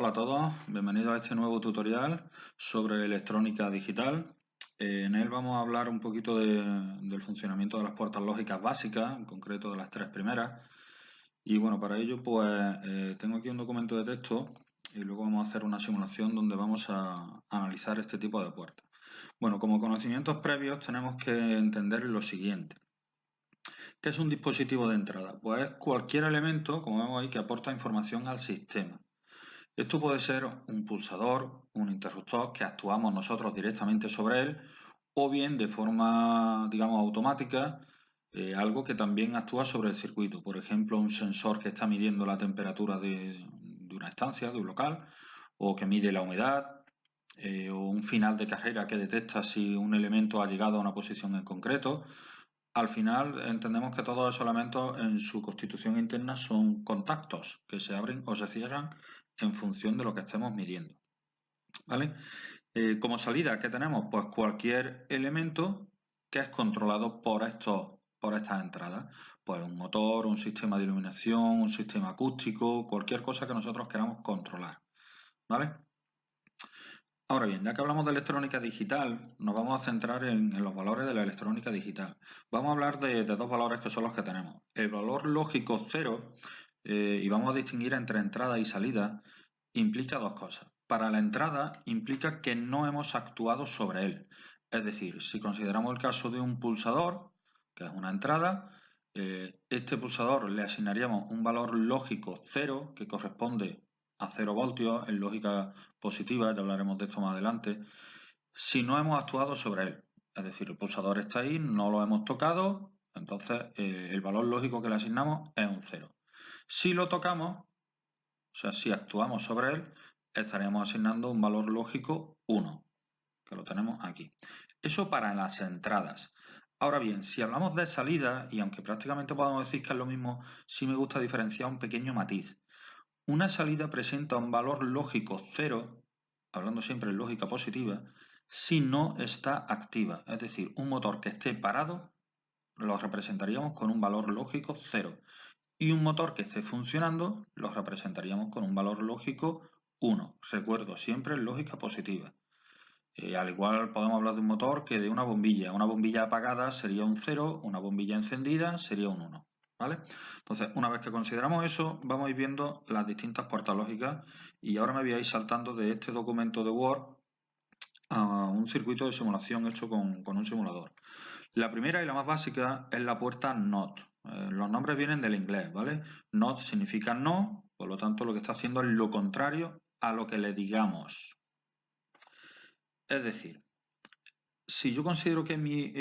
Hola a todos, bienvenidos a este nuevo tutorial sobre electrónica digital. En él vamos a hablar un poquito del funcionamiento de las puertas lógicas básicas, en concreto de las tres primeras. Y bueno, para ello pues tengo aquí un documento de texto y luego vamos a hacer una simulación donde vamos a analizar este tipo de puertas. Bueno, como conocimientos previos tenemos que entender lo siguiente. ¿Qué es un dispositivo de entrada? Pues es cualquier elemento, como vemos ahí, que aporta información al sistema. Esto puede ser un pulsador, un interruptor que actuamos nosotros directamente sobre él o bien de forma, digamos, automática, algo que también actúa sobre el circuito. Por ejemplo, un sensor que está midiendo la temperatura de una estancia, de un local, o que mide la humedad, o un final de carrera que detecta si un elemento ha llegado a una posición en concreto. Al final entendemos que todos esos elementos en su constitución interna son contactos que se abren o se cierran en función de lo que estemos midiendo. ¿Vale? Como salida, ¿qué tenemos? Pues cualquier elemento que es controlado por estas entradas. Pues un motor, un sistema de iluminación, un sistema acústico, cualquier cosa que nosotros queramos controlar. ¿Vale? Ahora bien, ya que hablamos de electrónica digital, nos vamos a centrar en los valores de la electrónica digital. Vamos a hablar de dos valores que son los que tenemos. El valor lógico 0, y vamos a distinguir entre entrada y salida, implica dos cosas. Para la entrada implica que no hemos actuado sobre él. Es decir, si consideramos el caso de un pulsador, que es una entrada, este pulsador le asignaríamos un valor lógico 0 que corresponde a 0 voltios en lógica positiva, ya hablaremos de esto más adelante, si no hemos actuado sobre él. Es decir, el pulsador está ahí, no lo hemos tocado, entonces el valor lógico que le asignamos es un 0. Si lo tocamos, o sea, si actuamos sobre él, estaríamos asignando un valor lógico 1, que lo tenemos aquí. Eso para las entradas. Ahora bien, si hablamos de salida, y aunque prácticamente podemos decir que es lo mismo, sí me gusta diferenciar un pequeño matiz. Una salida presenta un valor lógico 0, hablando siempre en lógica positiva, si no está activa. Es decir, un motor que esté parado lo representaríamos con un valor lógico 0. Y un motor que esté funcionando lo representaríamos con un valor lógico 1. Recuerdo, siempre en lógica positiva. Al igual podemos hablar de un motor que de una bombilla. Una bombilla apagada sería un 0, una bombilla encendida sería un 1. ¿Vale? Entonces, una vez que consideramos eso, vamos a ir viendo las distintas puertas lógicas y ahora me voy a ir saltando de este documento de Word a un circuito de simulación hecho con un simulador. La primera y la más básica es la puerta NOT. Los nombres vienen del inglés, ¿vale? NOT significa no, por lo tanto lo que está haciendo es lo contrario a lo que le digamos. Es decir, si yo considero que mi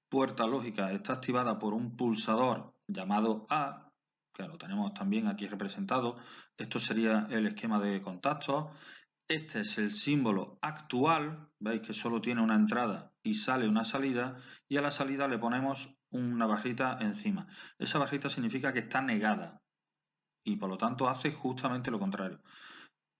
puerta lógica está activada por un pulsador llamado A, que lo tenemos también aquí representado, esto sería el esquema de contactos. Este es el símbolo actual, veis que solo tiene una entrada y sale una salida, y a la salida le ponemos una barrita encima. Esa barrita significa que está negada y por lo tanto hace justamente lo contrario.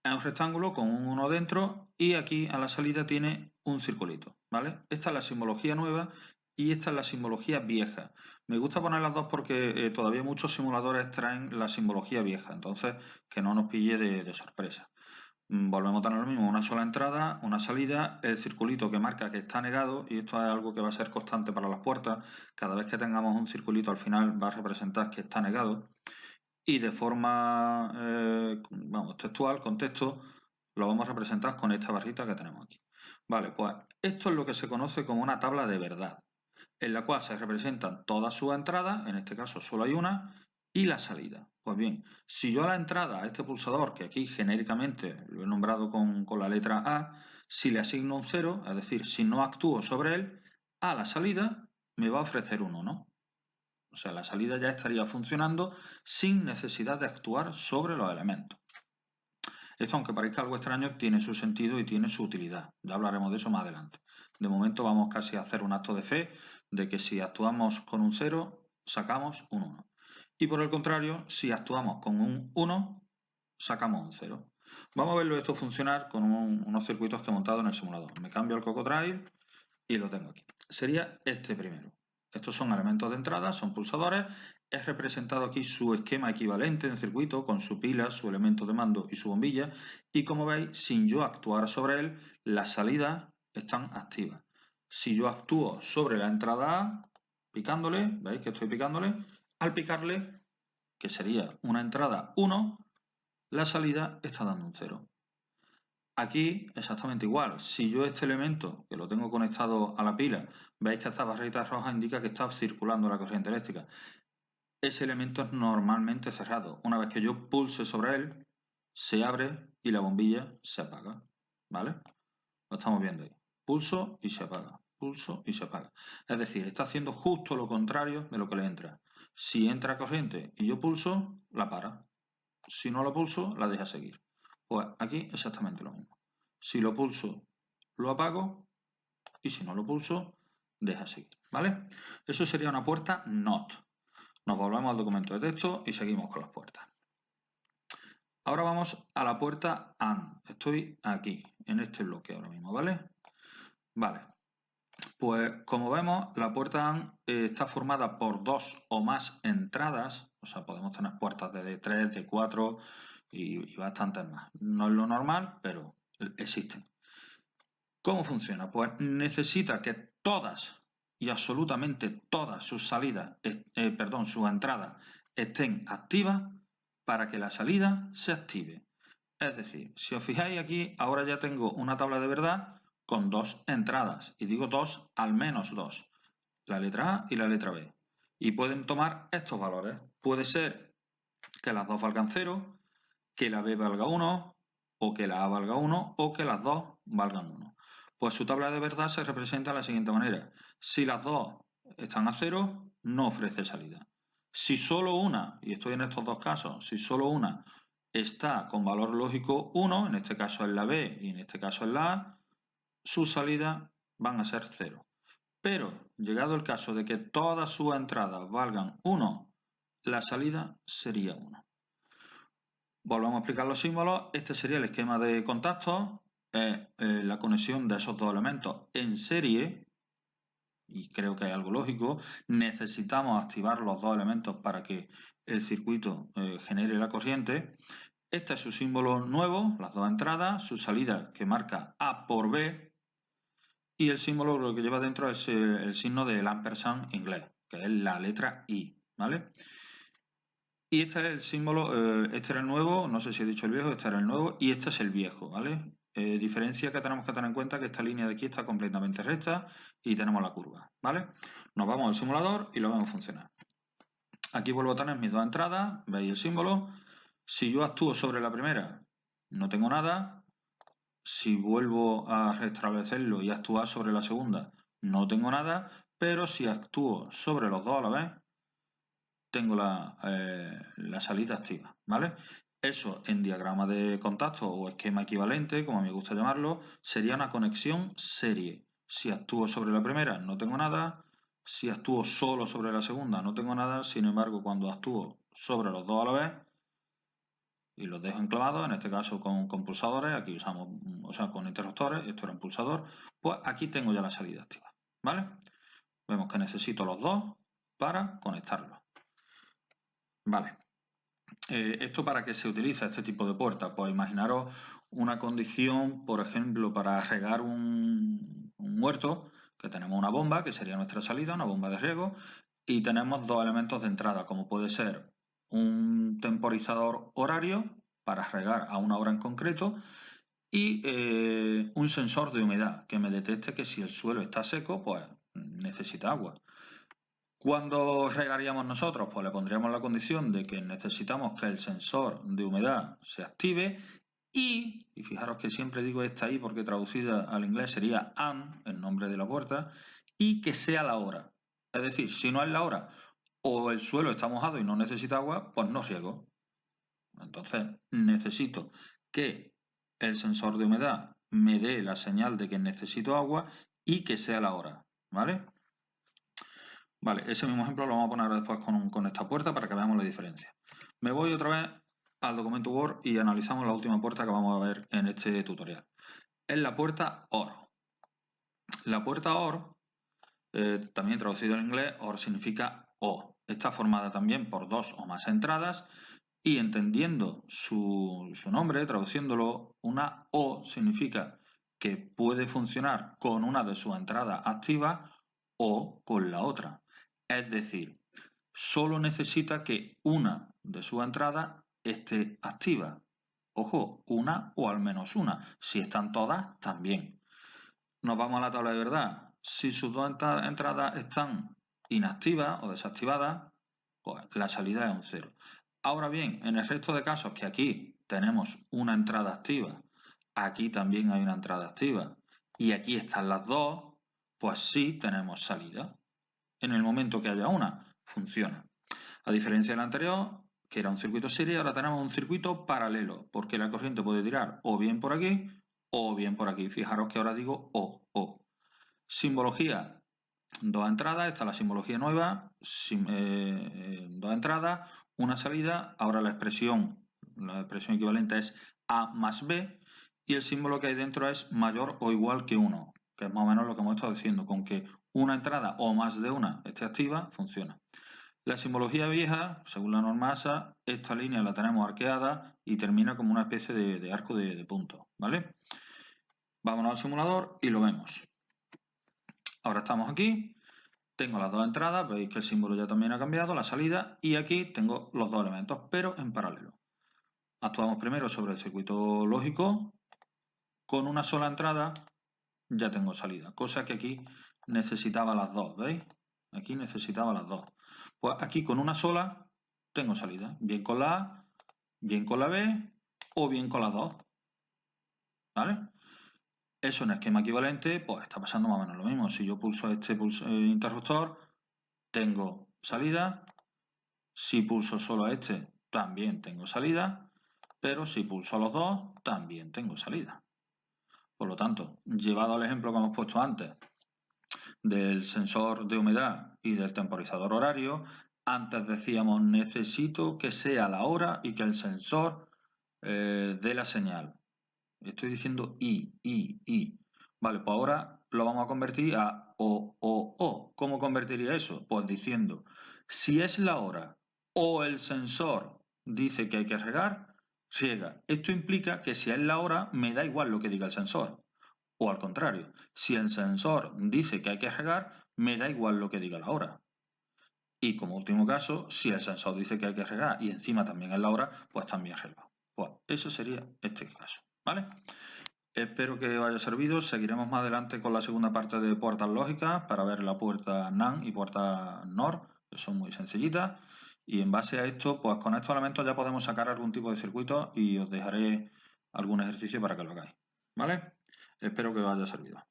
Es un rectángulo con un 1 dentro y aquí a la salida tiene un circulito, ¿vale? Esta es la simbología nueva y esta es la simbología vieja. Me gusta poner las dos porque todavía muchos simuladores traen la simbología vieja, entonces que no nos pille de sorpresa. Volvemos a tener lo mismo, una sola entrada, una salida, el circulito que marca que está negado, y esto es algo que va a ser constante para las puertas. Cada vez que tengamos un circulito al final va a representar que está negado. Y de forma textual, con texto, lo vamos a representar con esta barrita que tenemos aquí. Vale, pues esto es lo que se conoce como una tabla de verdad, en la cual se representan todas sus entradas, en este caso solo hay una, y la salida. Pues bien, si yo a la entrada, a este pulsador, que aquí genéricamente lo he nombrado con la letra A, si le asigno un 0, es decir, si no actúo sobre él, a la salida me va a ofrecer un 1. O sea, la salida ya estaría funcionando sin necesidad de actuar sobre los elementos. Esto, aunque parezca algo extraño, tiene su sentido y tiene su utilidad. Ya hablaremos de eso más adelante. De momento vamos casi a hacer un acto de fe de que si actuamos con un 0, sacamos un 1. Y por el contrario, si actuamos con un 1, sacamos un 0. Vamos a verlo esto funcionar con unos circuitos que he montado en el simulador. Me cambio al Cocodrive y lo tengo aquí. Sería este primero. Estos son elementos de entrada, son pulsadores. He representado aquí su esquema equivalente en circuito con su pila, su elemento de mando y su bombilla. Y como veis, sin yo actuar sobre él, las salidas están activas. Si yo actúo sobre la entrada A, picándole, veis que estoy picándole, al picarle, que sería una entrada 1, la salida está dando un 0. Aquí exactamente igual. Si yo este elemento, que lo tengo conectado a la pila, veis que esta barrita roja indica que está circulando la corriente eléctrica. Ese elemento es normalmente cerrado. Una vez que yo pulse sobre él, se abre y la bombilla se apaga. ¿Vale? Lo estamos viendo ahí. Pulso y se apaga. Pulso y se apaga. Es decir, está haciendo justo lo contrario de lo que le entra. Si entra corriente y yo pulso, la para. Si no lo pulso, la deja seguir. Pues aquí exactamente lo mismo. Si lo pulso, lo apago. Y si no lo pulso, deja seguir. ¿Vale? Eso sería una puerta NOT. Nos volvemos al documento de texto y seguimos con las puertas. Ahora vamos a la puerta AND. Estoy aquí, en este bloque ahora mismo, ¿vale? Vale. Pues como vemos, la puerta AND está formada por dos o más entradas. O sea, podemos tener puertas de 3, de 4 y bastantes más. No es lo normal, pero existen. ¿Cómo funciona? Pues necesita que todas y absolutamente todas sus salidas, sus entradas estén activas para que la salida se active. Es decir, si os fijáis aquí, ahora ya tengo una tabla de verdad con dos entradas. Y digo dos, al menos dos. La letra A y la letra B. Y pueden tomar estos valores. Puede ser que las dos valgan 0, que la B valga 1, o que la A valga 1, o que las dos valgan 1. Pues su tabla de verdad se representa de la siguiente manera. Si las dos están a 0, no ofrece salida. Si solo una, y estoy en estos dos casos, si solo una está con valor lógico 1, en este caso es la B y en este caso es la A, sus salidas van a ser 0. Pero, llegado el caso de que todas sus entradas valgan 1, la salida sería 1. Volvemos a explicar los símbolos. Este sería el esquema de contactos. La conexión de esos dos elementos en serie, y creo que es algo lógico. Necesitamos activar los dos elementos para que el circuito genere la corriente. Este es su símbolo nuevo, las dos entradas, su salida que marca A por B, y el símbolo lo que lleva dentro es el signo del ampersand inglés, que es la letra I, ¿vale? Y este es el símbolo, este era el nuevo, no sé si he dicho el viejo, este era el nuevo y este es el viejo, ¿vale? Diferencia que tenemos que tener en cuenta que esta línea de aquí está completamente recta y tenemos la curva, ¿vale? Nos vamos al simulador y lo vemos funcionar. Aquí vuelvo a tener mis dos entradas, veis el símbolo. Si yo actúo sobre la primera, no tengo nada. Si vuelvo a restablecerlo y actuar sobre la segunda, no tengo nada. Pero si actúo sobre los dos a la vez, tengo la salida activa, ¿vale? Eso en diagrama de contacto o esquema equivalente, como me gusta llamarlo, sería una conexión serie. Si actúo sobre la primera, no tengo nada. Si actúo solo sobre la segunda, no tengo nada. Sin embargo, cuando actúo sobre los dos a la vez y los dejo enclavados, en este caso con pulsadores, aquí usamos, o sea, con interruptores, esto era un pulsador, pues aquí tengo ya la salida activa, ¿vale? Vemos que necesito los dos para conectarlos. Vale. ¿Esto para qué se utiliza este tipo de puerta? Pues imaginaros una condición, por ejemplo, para regar un huerto, que tenemos una bomba, que sería nuestra salida, una bomba de riego, y tenemos dos elementos de entrada, como puede ser un temporizador horario para regar a una hora en concreto y un sensor de humedad que me detecte que si el suelo está seco, pues necesita agua. ¿Cuándo regaríamos nosotros? Pues le pondríamos la condición de que necesitamos que el sensor de humedad se active y fijaros que siempre digo esta ahí porque traducida al inglés sería and, el nombre de la puerta, y que sea la hora. Es decir, si no es la hora o el suelo está mojado y no necesita agua, pues no riego. Entonces necesito que el sensor de humedad me dé la señal de que necesito agua y que sea la hora, ¿vale? Vale, ese mismo ejemplo lo vamos a poner después con esta puerta para que veamos la diferencia. Me voy otra vez al documento Word y analizamos la última puerta que vamos a ver en este tutorial. Es la puerta OR. La puerta OR, también traducido en inglés, OR significa O. está formada también por dos o más entradas y entendiendo su nombre, traduciéndolo, una O significa que puede funcionar con una de sus entradas activas o con la otra. Es decir, solo necesita que una de sus entradas esté activa. Ojo, una o al menos una. Si están todas, también. Nos vamos a la tabla de verdad. Si sus dos entradas están inactivas o desactivadas, pues la salida es un 0. Ahora bien, en el resto de casos que aquí tenemos una entrada activa, aquí también hay una entrada activa y aquí están las dos, pues sí tenemos salida. En el momento que haya una, funciona. A diferencia del anterior, que era un circuito serie, ahora tenemos un circuito paralelo, porque la corriente puede tirar o bien por aquí o bien por aquí. Fijaros que ahora digo o. Simbología, dos entradas, esta es la simbología nueva, dos entradas, una salida, ahora la expresión equivalente es A más B y el símbolo que hay dentro es mayor o igual que 1, que es más o menos lo que hemos estado diciendo, con que una entrada o más de una esté activa, funciona. La simbología vieja, según la norma ASA, esta línea la tenemos arqueada y termina como una especie de arco de puntos, ¿vale? Vámonos al simulador y lo vemos. Ahora estamos aquí, tengo las dos entradas, veis que el símbolo ya también ha cambiado, la salida, y aquí tengo los dos elementos, pero en paralelo. Actuamos primero sobre el circuito lógico, con una sola entrada ya tengo salida, cosa que aquí necesitaba las dos, ¿veis? Aquí necesitaba las dos. Pues aquí con una sola tengo salida, bien con la A, bien con la B o bien con las dos, ¿vale? Eso en esquema equivalente, pues está pasando más o menos lo mismo. Si yo pulso este interruptor, tengo salida. Si pulso solo a este, también tengo salida. Pero si pulso a los dos, también tengo salida. Por lo tanto, llevado al ejemplo que hemos puesto antes del sensor de humedad y del temporizador horario, antes decíamos necesito que sea la hora y que el sensor dé la señal. Estoy diciendo I. Vale, pues ahora lo vamos a convertir a O. ¿Cómo convertiría eso? Pues diciendo, si es la hora o el sensor dice que hay que regar, riega. Esto implica que si es la hora, me da igual lo que diga el sensor. O al contrario, si el sensor dice que hay que regar, me da igual lo que diga la hora. Y como último caso, si el sensor dice que hay que regar y encima también es la hora, pues también rega. Pues eso sería este caso, ¿vale? Espero que os haya servido. Seguiremos más adelante con la segunda parte de puertas lógicas para ver la puerta NAND y puerta NOR, que son muy sencillitas. Y en base a esto, pues con estos elementos ya podemos sacar algún tipo de circuito y os dejaré algún ejercicio para que lo hagáis, ¿vale? Espero que os haya servido.